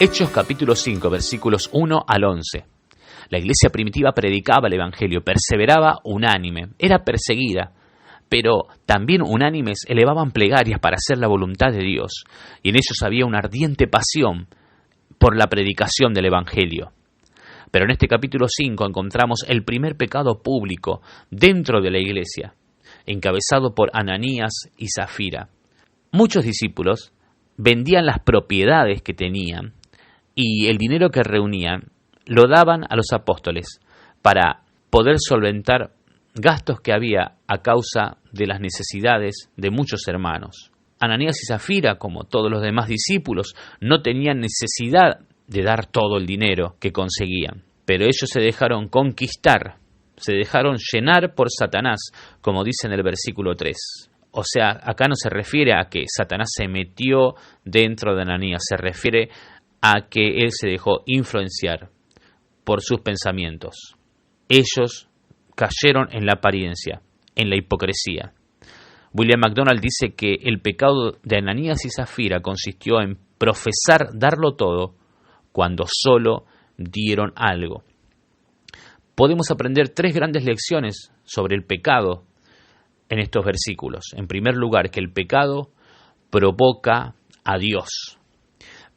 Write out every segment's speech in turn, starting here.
Hechos capítulo 5, versículos 1 al 11. La iglesia primitiva predicaba el evangelio, perseveraba unánime, era perseguida, pero también unánimes elevaban plegarias para hacer la voluntad de Dios, y en ellos había una ardiente pasión por la predicación del evangelio. Pero en este capítulo 5 encontramos el primer pecado público dentro de la iglesia, encabezado por Ananías y Zafira. Muchos discípulos vendían las propiedades que tenían y el dinero que reunían lo daban a los apóstoles para poder solventar gastos que había a causa de las necesidades de muchos hermanos. Ananías y Zafira, como todos los demás discípulos, no tenían necesidad de dar todo el dinero que conseguían, pero ellos se dejaron conquistar, se dejaron llenar por Satanás, como dice en el versículo 3. O sea, acá no se refiere a que Satanás se metió dentro de Ananías, se refiere a que él se dejó influenciar por sus pensamientos. Ellos cayeron en la apariencia, en la hipocresía. William MacDonald dice que el pecado de Ananías y Zafira consistió en profesar darlo todo cuando solo dieron algo. Podemos aprender 3 grandes lecciones sobre el pecado en estos versículos. En primer lugar, que el pecado provoca a Dios.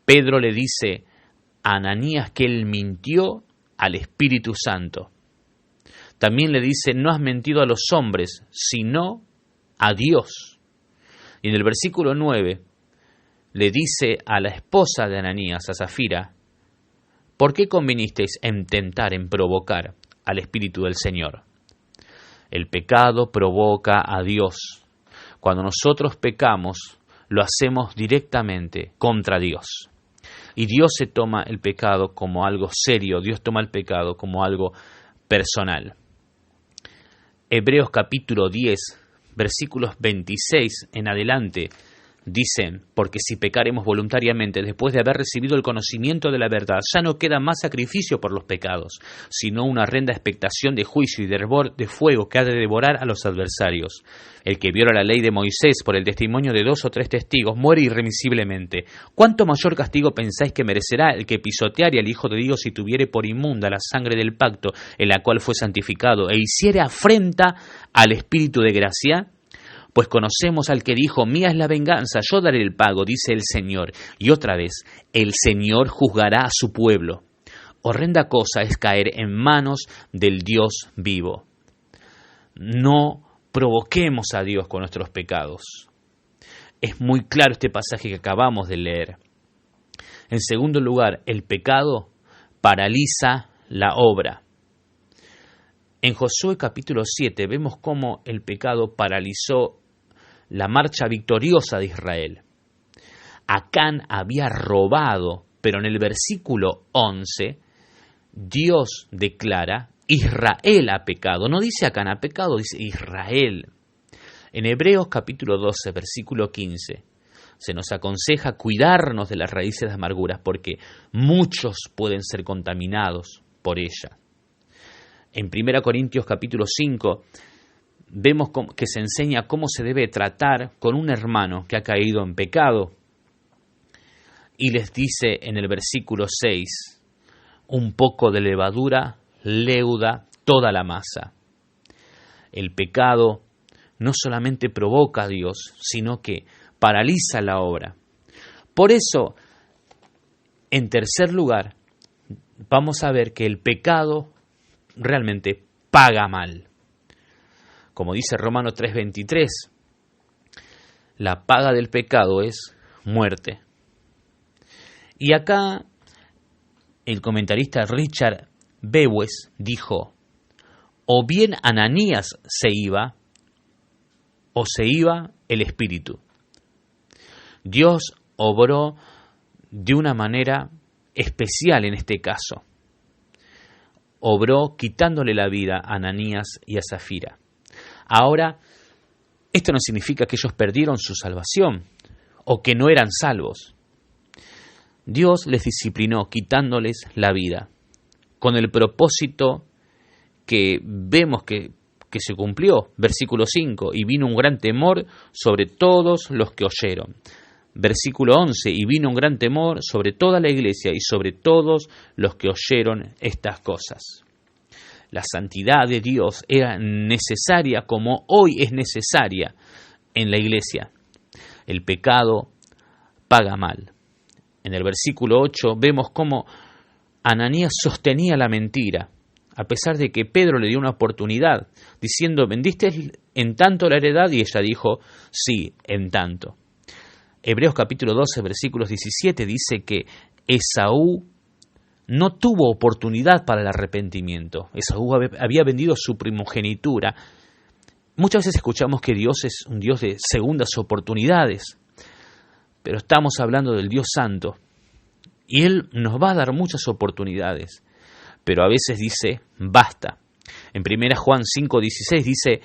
Pedro le dice a Ananías que él mintió al Espíritu Santo. También le dice, no has mentido a los hombres, sino a Dios. Y en el versículo 9 le dice a la esposa de Ananías, a Zafira, ¿por qué convinisteis en tentar, en provocar al Espíritu del Señor? El pecado provoca a Dios. Cuando nosotros pecamos, lo hacemos directamente contra Dios. Y Dios se toma el pecado como algo serio, Dios toma el pecado como algo personal. Hebreos capítulo 10, versículos 26 en adelante, dicen, porque si pecaremos voluntariamente después de haber recibido el conocimiento de la verdad, ya no queda más sacrificio por los pecados, sino una horrenda expectación de juicio y de hervor de fuego que ha de devorar a los adversarios. El que viola la ley de Moisés por el testimonio de 2 o 3 testigos muere irremisiblemente. ¿Cuánto mayor castigo pensáis que merecerá el que pisoteare al Hijo de Dios y tuviere por inmunda la sangre del pacto en la cual fue santificado e hiciere afrenta al Espíritu de gracia? Pues conocemos al que dijo, mía es la venganza, yo daré el pago, dice el Señor. Y otra vez, el Señor juzgará a su pueblo. Horrenda cosa es caer en manos del Dios vivo. No provoquemos a Dios con nuestros pecados. Es muy claro este pasaje que acabamos de leer. En segundo lugar, el pecado paraliza la obra. En Josué capítulo 7 vemos cómo el pecado paralizó la marcha victoriosa de Israel. Acán había robado, pero en el versículo 11, Dios declara, Israel ha pecado. No dice Acán ha pecado, dice Israel. En Hebreos capítulo 12, versículo 15, se nos aconseja cuidarnos de las raíces de amarguras, porque muchos pueden ser contaminados por ella. En 1 Corintios capítulo 5, vemos que se enseña cómo se debe tratar con un hermano que ha caído en pecado. Y les dice en el versículo 6, un poco de levadura leuda toda la masa. El pecado no solamente provoca a Dios, sino que paraliza la obra. Por eso, en tercer lugar, vamos a ver que el pecado realmente paga mal. Como dice Romanos 3:23, la paga del pecado es muerte. Y acá el comentarista Richard Bewes dijo, o bien Ananías se iba, o se iba el Espíritu. Dios obró de una manera especial en este caso. Obró quitándole la vida a Ananías y a Zafira. Ahora, esto no significa que ellos perdieron su salvación o que no eran salvos. Dios les disciplinó quitándoles la vida, con el propósito que vemos que se cumplió. Versículo 5, y vino un gran temor sobre todos los que oyeron. Versículo 11, y vino un gran temor sobre toda la iglesia y sobre todos los que oyeron estas cosas. La santidad de Dios era necesaria como hoy es necesaria en la iglesia. El pecado paga mal. En el versículo 8 vemos cómo Ananías sostenía la mentira, a pesar de que Pedro le dio una oportunidad, diciendo, ¿vendiste en tanto la heredad? Y ella dijo, sí, en tanto. Hebreos capítulo 12, versículos 17 dice que Esaú no tuvo oportunidad para el arrepentimiento. Esaú había vendido su primogenitura. Muchas veces escuchamos que Dios es un Dios de segundas oportunidades, pero estamos hablando del Dios Santo. Y Él nos va a dar muchas oportunidades, pero a veces dice, basta. En 1 Juan 5:16 dice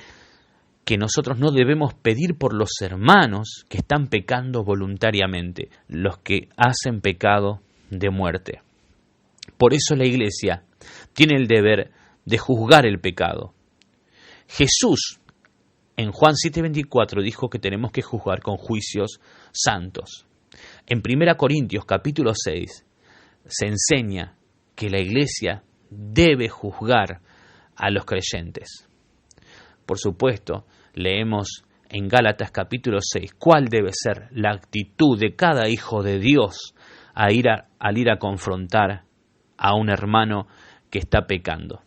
que nosotros no debemos pedir por los hermanos que están pecando voluntariamente, los que hacen pecado de muerte. Por eso la iglesia tiene el deber de juzgar el pecado. Jesús en Juan 7:24 dijo que tenemos que juzgar con juicios santos. En 1 Corintios capítulo 6 se enseña que la iglesia debe juzgar a los creyentes. Por supuesto, leemos en Gálatas capítulo 6 cuál debe ser la actitud de cada hijo de Dios al ir a confrontar a un hermano que está pecando.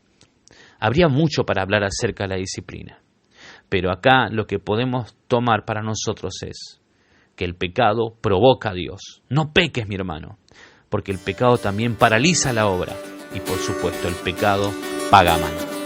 Habría mucho para hablar acerca de la disciplina, pero acá lo que podemos tomar para nosotros es que el pecado provoca a Dios. No peques, mi hermano, porque el pecado también paraliza la obra y por supuesto el pecado paga mal.